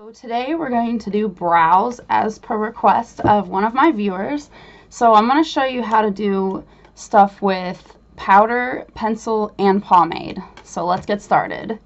So today we're going to do brows as per request of one of my viewers. So I'm going to show you how to do stuff with powder, pencil, and pomade. So let's get started.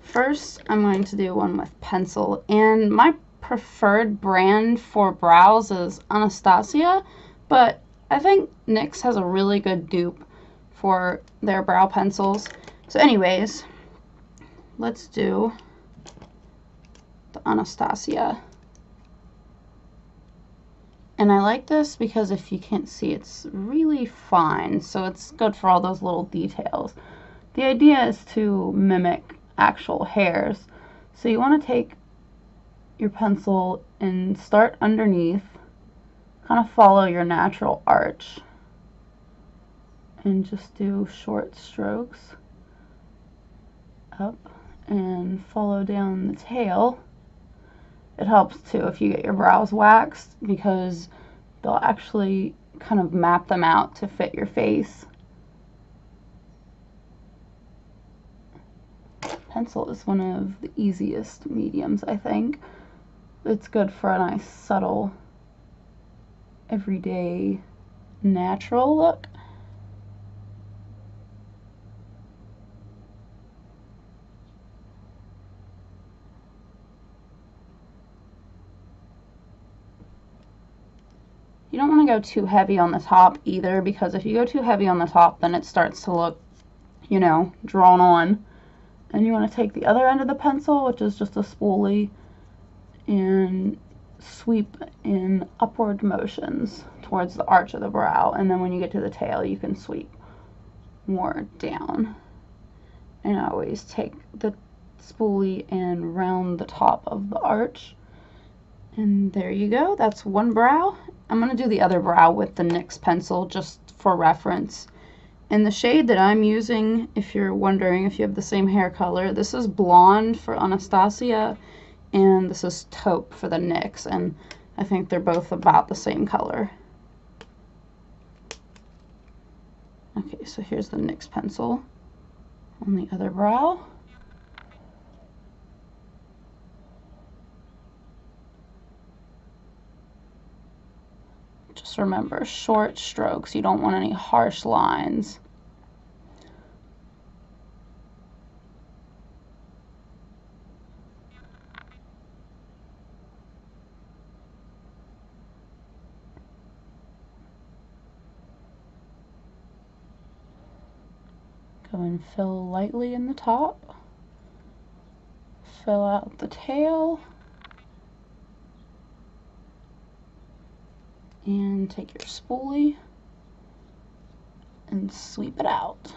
First, I'm going to do one with pencil, and my preferred brand for brows is Anastasia, but I think NYX has a really good dupe for their brow pencils. So anyways, let's do the Anastasia. And I like this because if you can't see, it's really fine, so it's good for all those little details. The idea is to mimic actual hairs. So you want to take your pencil and start underneath, kind of follow your natural arch, and just do short strokes up and follow down the tail. It helps too if you get your brows waxed because they'll actually kind of map them out to fit your face. Pencil is one of the easiest mediums, I think. It's good for a nice, subtle, everyday, natural look. You don't want to go too heavy on the top either, because if you go too heavy on the top, then it starts to look, you know, drawn on. And you want to take the other end of the pencil, which is just a spoolie, and sweep in upward motions towards the arch of the brow. And then when you get to the tail, you can sweep more down. And I always take the spoolie and round the top of the arch. And there you go. That's one brow. I'm going to do the other brow with the NYX pencil just for reference. And the shade that I'm using, if you're wondering if you have the same hair color, this is Blonde for Anastasia, and this is Taupe for the NYX, and I think they're both about the same color. Okay, so here's the NYX pencil on the other brow. Just remember, short strokes. You don't want any harsh lines. Go and fill lightly in the top. Fill out the tail. And take your spoolie and sweep it out.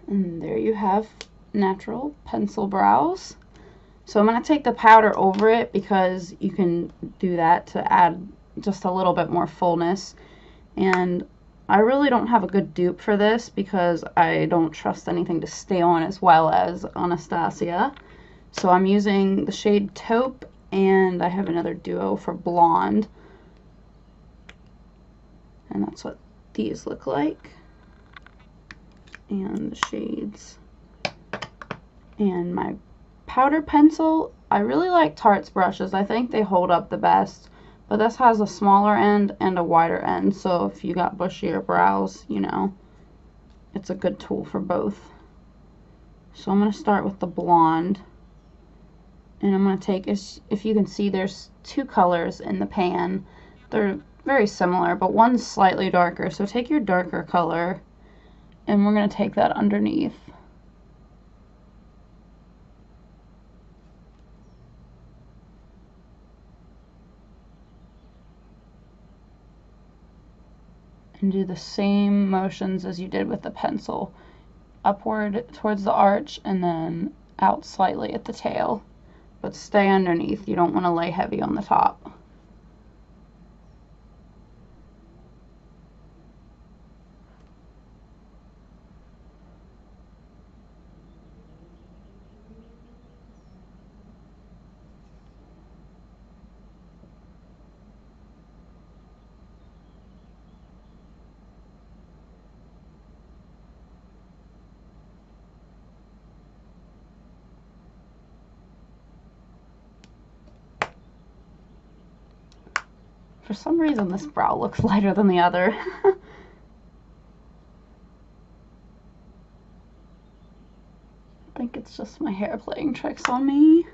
And there you have natural pencil brows. So I'm going to take the powder over it because you can do that to add just a little bit more fullness. And I really don't have a good dupe for this because I don't trust anything to stay on as well as Anastasia. So I'm using the shade Taupe, and I have another duo for Blonde. And that's what these look like. And the shades. And my powder pencil, I really like Tarte's brushes. I think they hold up the best. But this has a smaller end and a wider end. So if you got bushier brows, you know, it's a good tool for both. So I'm going to start with the Blonde. And I'm going to take, if you can see, there's two colors in the pan. They're very similar, but one's slightly darker. So take your darker color, and we're going to take that underneath. And do the same motions as you did with the pencil. Upward towards the arch, and then out slightly at the tail. But stay underneath. You don't want to lay heavy on the top. For some reason, this brow looks lighter than the other. I think it's just my hair playing tricks on me.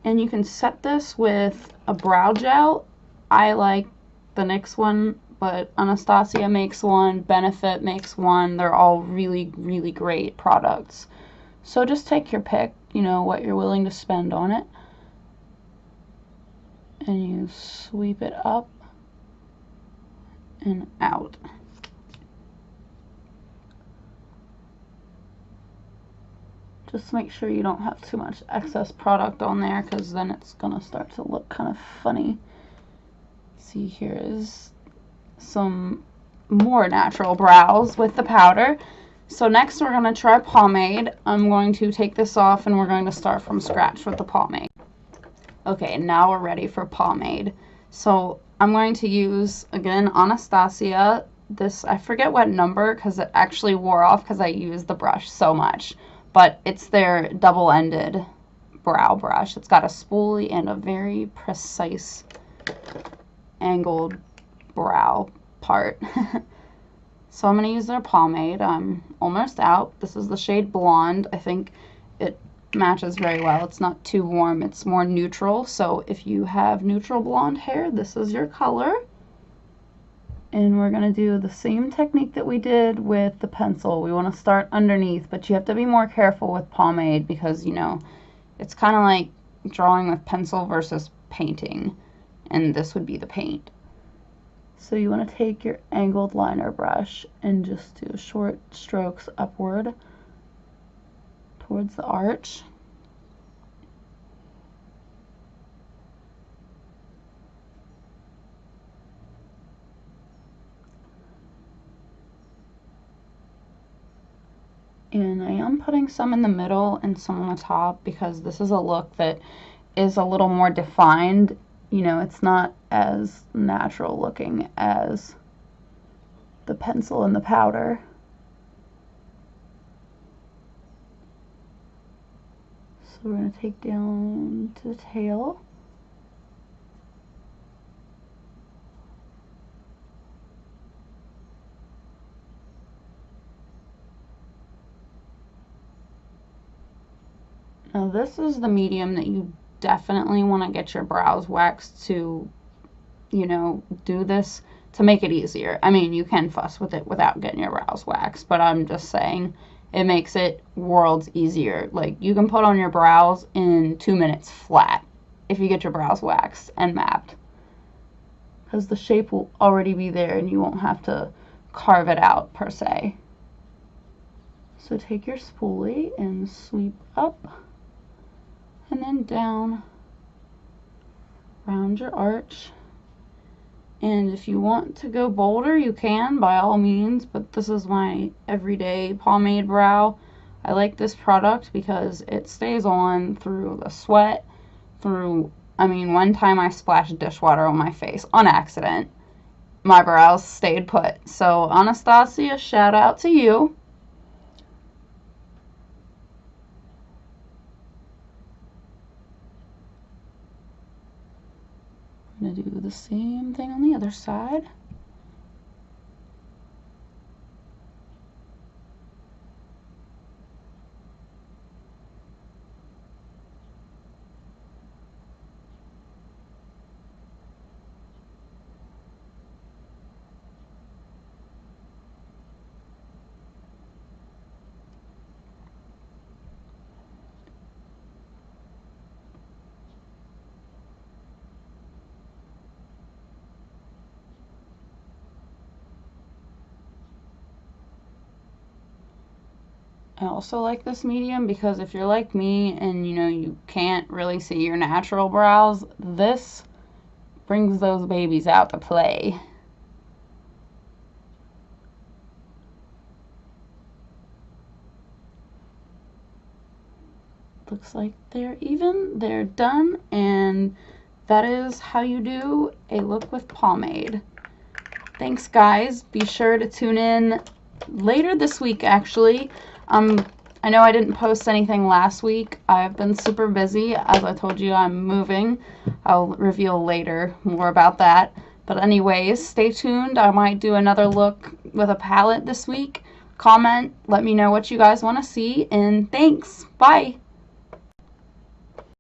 And you can set this with a brow gel. I like the NYX one, but Anastasia makes one, Benefit makes one. They're all really, really great products. So just take your pick, you know, what you're willing to spend on it. And you sweep it up and out. Just make sure you don't have too much excess product on there, because then it's gonna start to look kind of funny. See, here is some more natural brows with the powder. So next we're gonna try pomade. I'm going to take this off and we're going to start from scratch with the pomade. Okay, now we're ready for pomade. So I'm going to use, again, Anastasia. This, I forget what number because it actually wore off because I used the brush so much. But it's their double-ended brow brush. It's got a spoolie and a very precise angled brow part. So I'm going to use their pomade. I'm almost out. This is the shade Blonde. I think it matches very well. It's not too warm. It's more neutral. So if you have neutral blonde hair, this is your color. And we're going to do the same technique that we did with the pencil. We want to start underneath, but you have to be more careful with pomade because, you know, it's kind of like drawing with pencil versus painting. And this would be the paint. So you want to take your angled liner brush and just do short strokes upward towards the arch. And I am putting some in the middle and some on the top because this is a look that is a little more defined. You know, it's not as natural looking as the pencil and the powder. So we're going to take down to the tail. Now this is the medium that you definitely want to get your brows waxed to, you know, do this to make it easier. I mean, you can fuss with it without getting your brows waxed, but I'm just saying it makes it worlds easier. Like, you can put on your brows in 2 minutes flat if you get your brows waxed and mapped, because the shape will already be there and you won't have to carve it out per se. So take your spoolie and sweep up and then down around your arch. And if you want to go bolder, you can, by all means, but this is my everyday pomade brow. I like this product because it stays on through the sweat, through, I mean, one time I splashed dishwater on my face on accident. My brows stayed put. So Anastasia, shout out to you. I'm going to do the same thing on the other side. I also like this medium because if you're like me and, you know, you can't really see your natural brows, this brings those babies out to play. Looks like they're even, they're done, and that is how you do a look with pomade. Thanks, guys. Be sure to tune in later this week, actually. I know I didn't post anything last week. I've been super busy. As I told you, I'm moving. I'll reveal later more about that. But anyways, stay tuned. I might do another look with a palette this week. Comment, let me know what you guys want to see, and thanks. Bye.